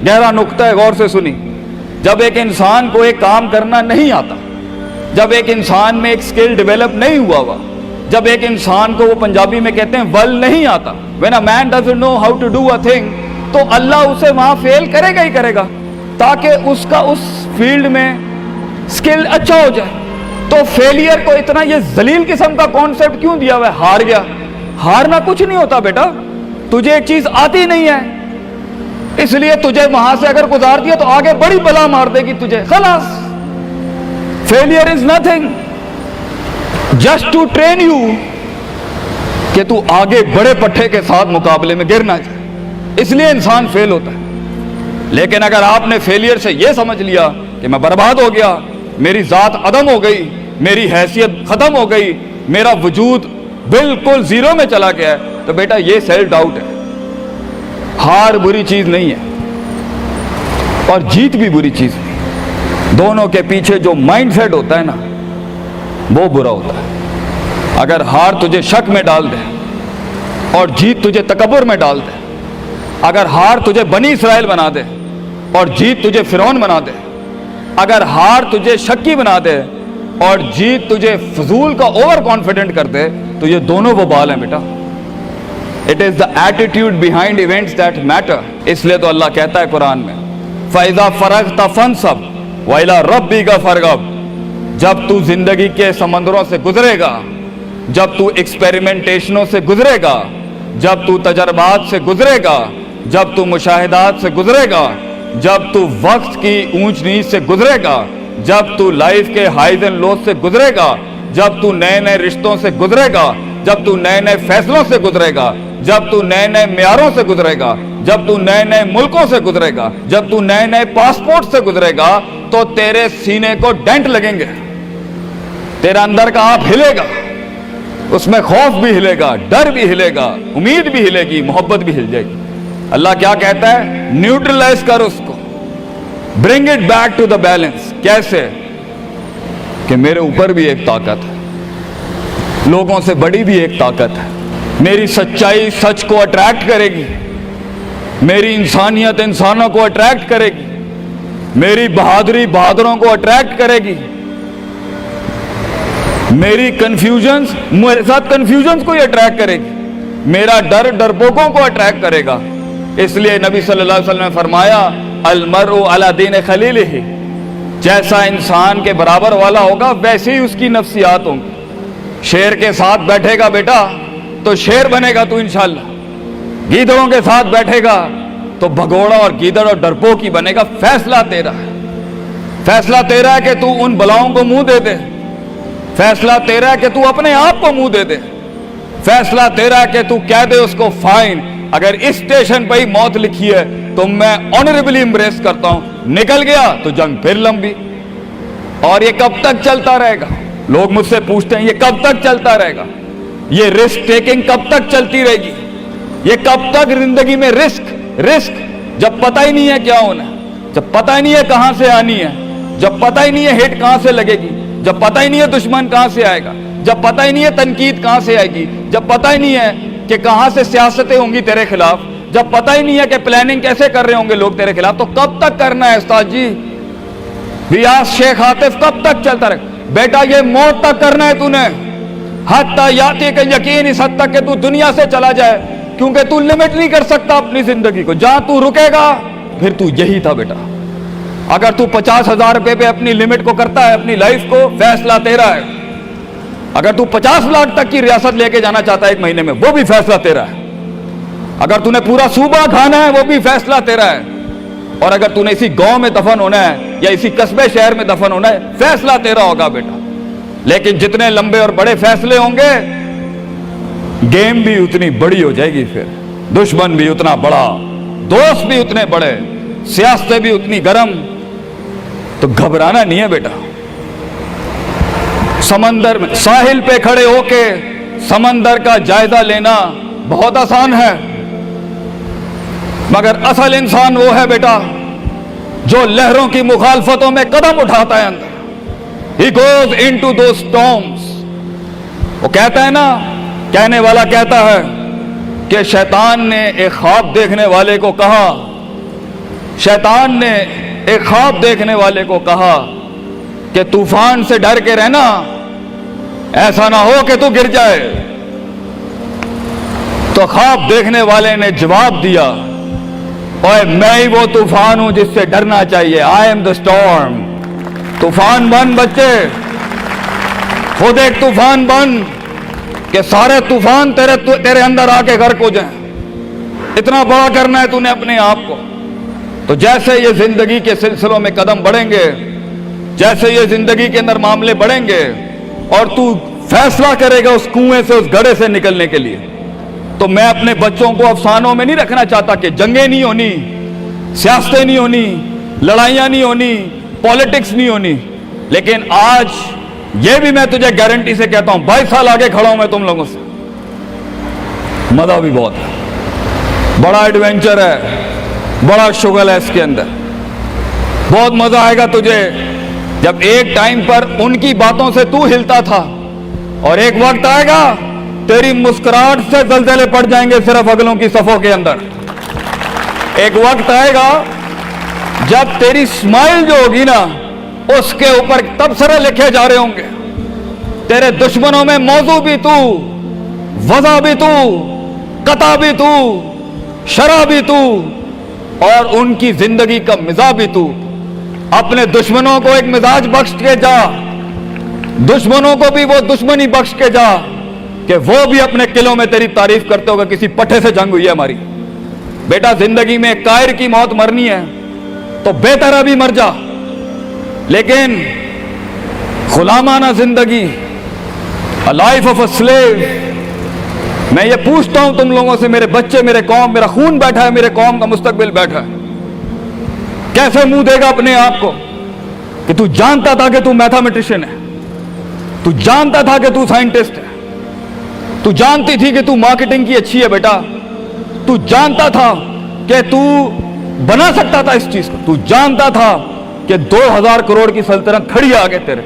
گہرا نقطہ ہے، غور سے سنی. جب ایک انسان کو ایک کام کرنا نہیں آتا، جب ایک انسان میں ایک سکل ڈیولپ نہیں ہوا، جب ایک انسان کو وہ پنجابی میں کہتے ہیں ول نہیں آتا، when a man doesn't know how to do a thing، تو اللہ اسے وہاں فیل کرے گا ہی کرے گا تاکہ اس کا اس فیلڈ میں سکل اچھا ہو جائے. تو فیلئر کو اتنا یہ ذلیل قسم کا کانسیپٹ کیوں دیا ہوا ہے؟ ہار گیا. ہارنا کچھ نہیں ہوتا بیٹا، تجھے ایک چیز آتی نہیں ہے اس لیے تجھے وہاں سے اگر گزار دیا تو آگے بڑی بلا مار دے گی تجھے، خلاص. Failure is nothing just to train you کہ تو آگے بڑے پٹھے کے ساتھ مقابلے میں گر نہ جائے، اس لیے انسان فیل ہوتا ہے. لیکن اگر آپ نے فیلئر سے یہ سمجھ لیا کہ میں برباد ہو گیا، میری ذات عدم ہو گئی، میری حیثیت ختم ہو گئی، میرا وجود بالکل زیرو میں چلا گیا ہے، تو بیٹا یہ سیلف ڈاؤٹ ہے. ہار بری چیز نہیں ہے اور جیت بھی بری چیز نہیں، دونوں کے پیچھے جو مائنڈ سیٹ ہوتا ہے نا وہ برا ہوتا ہے. اگر ہار تجھے شک میں ڈال دے اور جیت تجھے تکبر میں ڈال دے، اگر ہار تجھے بنی اسرائیل بنا دے اور جیت تجھے فرعون بنا دے، اگر ہار تجھے شکی بنا دے اور جیت تجھے فضول کا اوور کانفیڈنٹ کر دے، تو یہ دونوں وبال ہیں بیٹا. It is the attitude behind events that matter. اس لیے تو اللہ کہتا ہے قرآن میں فَإِذَا فَرَغْتَ فَانْصَبْ وَإِلَىٰ رَبِّكَ فَارْغَب. جب تو زندگی کے سمندروں سے گزرے گا، جب تو ایکسپیریمنٹیشنوں سے گزرے گا، جب تو تجربات سے گزرے گا، جب تو مشاہدات سے گزرے گا، جب تو وقت کی اونچ نیچ سے گزرے گا، جب تو لائف کے ہائیز اینڈ لوز سے گزرے گا، جب تو نئے نئے رشتوں سے گزرے گا، جب تو نئے نئے فیصلوں سے گزرے گا، جب تو نئے نئے معیاروں سے گزرے گا، جب تو نئے نئے ملکوں سے گزرے گا، جب تو نئے نئے پاسپورٹ سے گزرے گا، تو تیرے سینے کو ڈینٹ لگیں گے، تیرا اندر کا آپ ہلے گا، اس میں خوف بھی ہلے گا، ڈر بھی ہلے گا، امید بھی ہلے گی، محبت بھی ہل جائے گی. اللہ کیا کہتا ہے؟ نیوٹرلائز کر اس کو، bring it back to the balance. کیسے؟ کہ میرے اوپر بھی ایک طاقت ہے، لوگوں سے بڑی بھی ایک طاقت ہے. میری سچائی سچ کو اٹریکٹ کرے گی، میری انسانیت انسانوں کو اٹریکٹ کرے گی، میری بہادری بہادروں کو اٹریکٹ کرے گی، میری کنفیوژنز میرے ساتھ کنفیوژنز کو ہی اٹریکٹ کرے گی، میرا ڈر ڈرپوکوں کو اٹریکٹ کرے گا. اس لیے نبی صلی اللہ علیہ وسلم نے فرمایا المرء علی دین خلیلہ، جیسا انسان کے برابر والا ہوگا ویسے ہی اس کی نفسیات ہوں گی. شیر کے ساتھ بیٹھے گا بیٹا تو شیر بنے گا تو انشاءاللہ، گیدڑوں کے ساتھ بیٹھے گا تو بھگوڑا اور گیدڑ اور ڈرپوک ہی بنے گا. فیصلہ تیرا ہے، فیصلہ تیرا ہے کہ تو ان بلاؤں کو منہ دے دے، فیصلہ تیرا ہے کہ تو اپنے آپ کو منہ دے دے، فیصلہ تیرا ہے کہ تو کہہ دے اس کو فائن، اگر اس اسٹیشن پہ ہی موت لکھی ہے تو میں آنریبلی امبریس کرتا ہوں، نکل گیا تو جنگ پھر لمبی. اور یہ کب تک چلتا رہے گا؟ لوگ مجھ سے پوچھتے ہیں یہ کب تک چلتا رہے گا؟ یہ رسک ٹیکنگ کب تک چلتی رہے گی؟ یہ کب تک زندگی میں رسک جب پتہ ہی نہیں ہے کیا ہونا ہے، جب پتہ ہی نہیں ہے کہاں سے آنی ہے، جب پتہ ہی نہیں ہے ہٹ کہاں سے لگے گی، جب پتہ ہی نہیں ہے دشمن کہاں سے آئے گا، جب پتہ ہی نہیں ہے تنقید کہاں سے آئے گی، جب پتہ ہی نہیں ہے کہ کہاں سے سیاستیں ہوں گی تیرے خلاف، جب پتہ ہی نہیں ہے کہ پلاننگ کیسے کر رہے ہوں گے لوگ تیرے خلاف، تو کب تک کرنا ہے استاد جی؟ ریاض شیخ عاطف کب تک چلتا رہے؟ بیٹا یہ موت تک کرنا ہے تو نے، حتی یاتی کا یقین اس حد تک کہ تو دنیا سے چلا جائے، کیونکہ تو لمٹ نہیں کر سکتا اپنی زندگی کو. جہاں تو رکے گا پھر تو یہی تھا بیٹا. اگر تو 50,000 روپے پہ اپنی لمٹ کو کرتا ہے اپنی لائف کو، فیصلہ تیرا ہے. اگر تو 50 لاکھ تک کی ریاست لے کے جانا چاہتا ہے ایک مہینے میں، وہ بھی فیصلہ تیرا ہے. اگر تو نے پورا صوبہ کھانا ہے وہ بھی فیصلہ تیرا ہے. اور اگر تو نے اسی گاؤں میں دفن ہونا ہے یا اسی قصبے شہر میں دفن ہونا ہے، فیصلہ تیرا ہوگا بیٹا. لیکن جتنے لمبے اور بڑے فیصلے ہوں گے گیم بھی اتنی بڑی ہو جائے گی، پھر دشمن بھی اتنا بڑا، دوست بھی اتنے بڑے، سیاستیں بھی اتنی گرم. تو گھبرانا نہیں ہے بیٹا. سمندر میں ساحل پہ کھڑے ہو کے سمندر کا جائزہ لینا بہت آسان ہے، مگر اصل انسان وہ ہے بیٹا جو لہروں کی مخالفتوں میں قدم اٹھاتا ہے اندر. He goes into those storms. وہ کہتا ہے نا، کہنے والا کہتا ہے کہ شیطان نے ایک خواب دیکھنے والے کو کہا शैतान ने एक ख्वाब देखने वाले को कहा कि तूफान से डर के रहना, ऐसा ना हो कि तू गिर जाए। तो ख्वाब देखने वाले ने जवाब दिया, ओए मैं ही वो तूफान हूं जिससे डरना चाहिए। I am the storm. तूफान बन बच्चे, खुद एक तूफान बन कि सारे तूफान तेरे अंदर आके गर्क हो जाएं। इतना बड़ा करना है तूने अपने आप को। तो जैसे ये जिंदगी के सिलसिलों में कदम बढ़ेंगे, जैसे ये जिंदगी के अंदर मामले बढ़ेंगे और तू फैसला करेगा उस कुएं से, उस गड्ढे से निकलने के लिए, तो मैं अपने बच्चों को अफसानों में नहीं रखना चाहता कि जंगें नहीं होनी, सियासतें नहीं होनी, लड़ाइयां नहीं होनी, पॉलिटिक्स नहीं होनी। लेकिन आज ये भी मैं तुझे गारंटी से कहता हूं, 22 साल आगे खड़ा हूं मैं तुम लोगों से। मजा भी बहुत है, बड़ा एडवेंचर है, बड़ा शुगल है इसके अंदर। बहुत मजा आएगा तुझे जब एक टाइम पर उनकी बातों से तू हिलता था और एक वक्त आएगा तेरी मुस्कुराहट से जलजले पड़ जाएंगे सिर्फ अगलों की सफों के अंदर। एक वक्त आएगा जब तेरी स्माइल जो होगी ना, उसके ऊपर तबसरे लिखे जा रहे होंगे। तेरे दुश्मनों में मौजू भी तू, वज़ा भी तू, कता भी तू, शरा भी तू और उनकी जिंदगी का मिजाज भी तू। अपने दुश्मनों को एक मिजाज बख्श के जा, दुश्मनों को भी वो दुश्मनी बख्श के जा कि वो भी अपने किलों में तेरी तारीफ करते होगा, किसी पट्टे से जंग हुई है हमारी। बेटा जिंदगी में कायर की मौत मरनी है तो बेहतर अभी मर जा, लेकिन गुलामाना जिंदगी, a life of a slave. मैं ये पूछता हूं तुम लोगों से, मेरे बच्चे, मेरे कौम, मेरा खून बैठा है, मेरे कौम का मुस्तकबिल बैठा है, कैसे मुंह देगा अपने आप को कि तू जानता था कि तू मैथमेटिशियन है, तू जानता था कि तू साइंटिस्ट है, तू जानती थी कि तू मार्केटिंग की अच्छी है बेटा, तू जानता था कि तू बना सकता था इस चीज को, तू जानता था कि 2000 करोड़ की सल्तनत खड़ी आगे तेरे,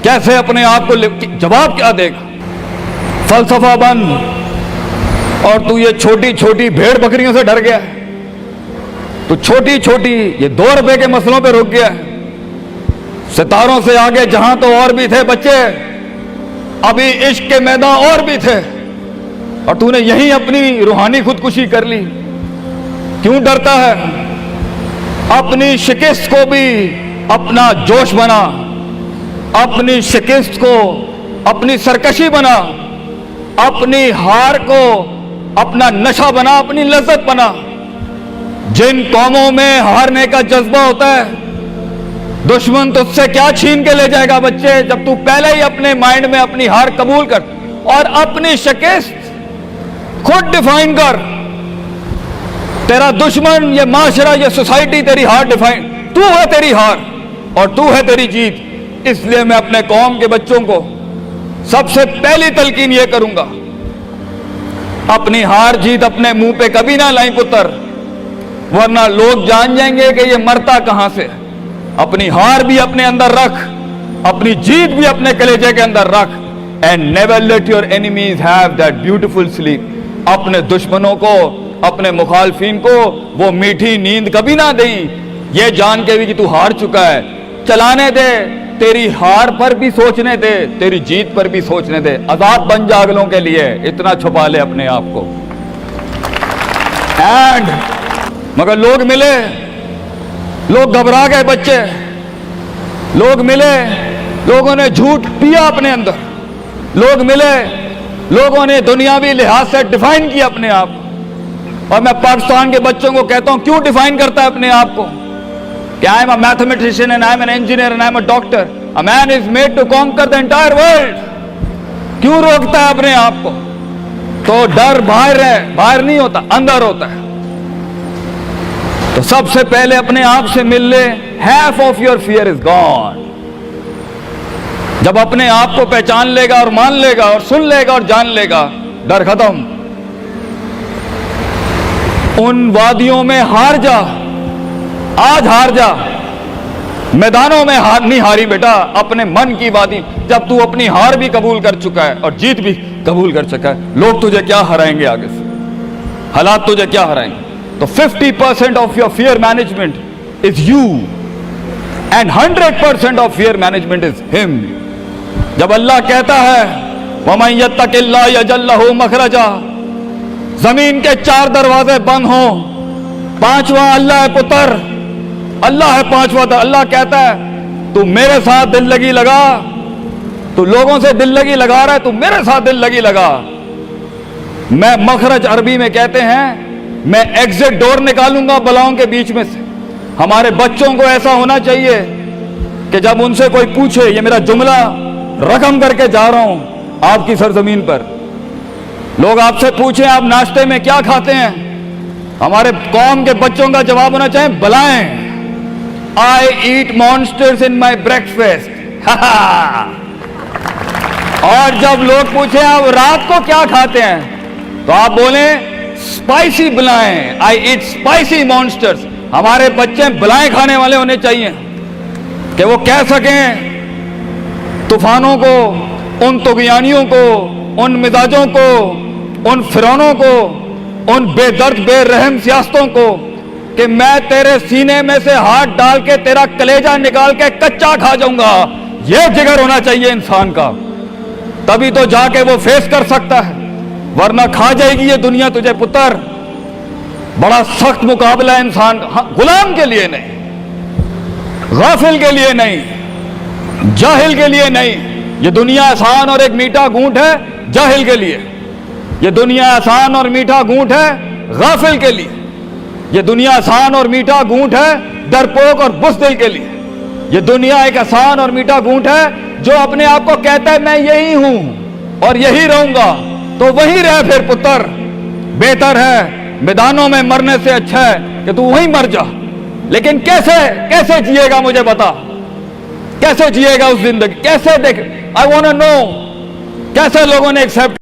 कैसे अपने आप को जवाब क्या देगा? फलसफा बन और तू ये छोटी छोटी भेड़ बकरियों से डर गया है, तू छोटी छोटी ये 2 रुपए के मसलों पे रुक गया है। सितारों से आगे जहां तो और भी थे बच्चे, अभी इश्क के मैदान और भी थे, और तूने यहीं अपनी रूहानी खुदकुशी कर ली। क्यों डरता है? अपनी शिकस्त को भी अपना जोश बना, अपनी शिकस्त को अपनी सरकशी बना, अपनी हार को अपना नशा बना, अपनी लज्जत बना। जिन कौमों में हारने का जज्बा होता है, दुश्मन तुझसे क्या छीन के ले जाएगा बच्चे, जब तू पहले ही अपने माइंड में अपनी हार कबूल कर और अपनी शिकस्त खुद डिफाइन कर। तेरा दुश्मन, ये माशरा, ये सोसाइटी तेरी हार डिफाइन, तू है तेरी हार और तू है तेरी जीत। इसलिए मैं अपने कौम के बच्चों को सबसे पहली तलकीन ये करूंगा, अपनी हार जीत अपने मुंह पे कभी ना लाई पुत्र, वरना लोग जान जाएंगे कि ये मरता कहां से। अपनी हार भी अपने अंदर रख, अपनी जीत भी अपने कलेजे के अंदर रख। And never let your enemies have that beautiful sleep. अपने दुश्मनों को, अपने मुखालफिन को वो मीठी नींद कभी ना दें, ये जान के भी कि तू हार चुका है। चलाने दे, तेरी हार पर भी सोचने दे, तेरी जीत पर भी सोचने दे। आजाद बन जा अगलों के लिए, इतना छुपा ले अपने आप को। एंड मगर लोग मिले, लोग घबरा गए बच्चे, लोग मिले, लोगों ने झूठ पिया अपने अंदर, लोग मिले, लोगों ने दुनियावी लिहाज से डिफाइन किया अपने आप। और मैं पाकिस्तान के बच्चों को कहता हूं, क्यों डिफाइन करता है अपने आप को कि I am a mathematician and I am an engineer and I am a doctor. A man is made to conquer the entire world. क्यों रोकता है अपने आप को? तो डर बाहर है, बाहर नहीं होता, अंदर होता है। तो सबसे पहले अपने आप से मिल ले, half of your fear is gone। जब अपने आप को पहचान लेगा और मान लेगा और सुन लेगा और जान लेगा, डर खत्म। उन वादियों में हार जा, आज हार जा, मैदानों में हार नहीं हारी बेटा, अपने मन की वादी। जब तू अपनी हार भी कबूल कर चुका है और जीत भी कबूल कर चुका है, लोग तुझे क्या हराएंगे आगे से? हालात तुझे क्या हराएंगे? तो 50% of your fear management is you and 100% of fear management is him. जब अल्लाह कहता है वमन यत्तकिल्लाह यजअल लहू मखरजा, जमीन के 4 दरवाजे बंद हो, 5वां अल्लाह है पुत्र, अल्लाह है 5वां। अल्लाह कहता है तू मेरे साथ दिल लगी लगा, तू लोगों से दिल लगी लगा रहा है, तू मेरे साथ दिल लगी लगा। मैं मखरज अरबी में कहते हैं मैं एग्जिट डोर निकालूंगा बलाओं के बीच में से। हमारे बच्चों को ऐसा होना चाहिए कि जब उनसे कोई पूछे, ये मेरा जुमला रकम करके जा रहा हूं आपकी सरजमीन पर, लोग आपसे पूछें आप नाश्ते में क्या खाते हैं, हमारे कौम के बच्चों का जवाब होना चाहिए बलाएं, आई ईट मॉन्स्टर्स इन माई ब्रेकफास्ट। और जब लोग पूछें आप रात को क्या खाते हैं, तो आप बोलें स्पाइसी बलाएं, आई ईट स्पाइसी मॉन्स्टर्स। हमारे बच्चे बलाएं खाने वाले होने चाहिए कि वो कह सकें तूफानों को, उन तुगयानियों को, उन मिजाजों को, उन फिरौनों को, उन बेदर्द बेरहम सियासतों को कि मैं तेरे सीने में से हाथ डाल के तेरा कलेजा निकाल के कच्चा खा जाऊंगा। यह जिगर होना चाहिए इंसान का, तभी तो जाके वो फेस कर सकता है, वरना खा जाएगी ये दुनिया तुझे पुत्र। बड़ा सख्त मुकाबला है इंसान का, गुलाम के लिए नहीं, गाफिल के लिए नहीं, जाहिल के लिए नहीं। ये दुनिया आसान और एक मीठा घूंट है जाहिल के लिए, ये दुनिया आसान और मीठा घूंट है गाफिल के लिए, ये दुनिया आसान और मीठा घूंट है डरपोक और बुज़दिल के लिए। ये दुनिया एक आसान और मीठा घूंट है जो अपने आप को कहता है मैं यही हूं और यही रहूंगा, तो वही रह फिर पुत्र। बेहतर है मैदानों में मरने से अच्छा है कि तू वहीं मर जा। लेकिन कैसे जिएगा मुझे बता, कैसे जिएगा उस जिंदगी, कैसे देख, आई वांट टू नो कैसे लोगों ने एक्सेप्ट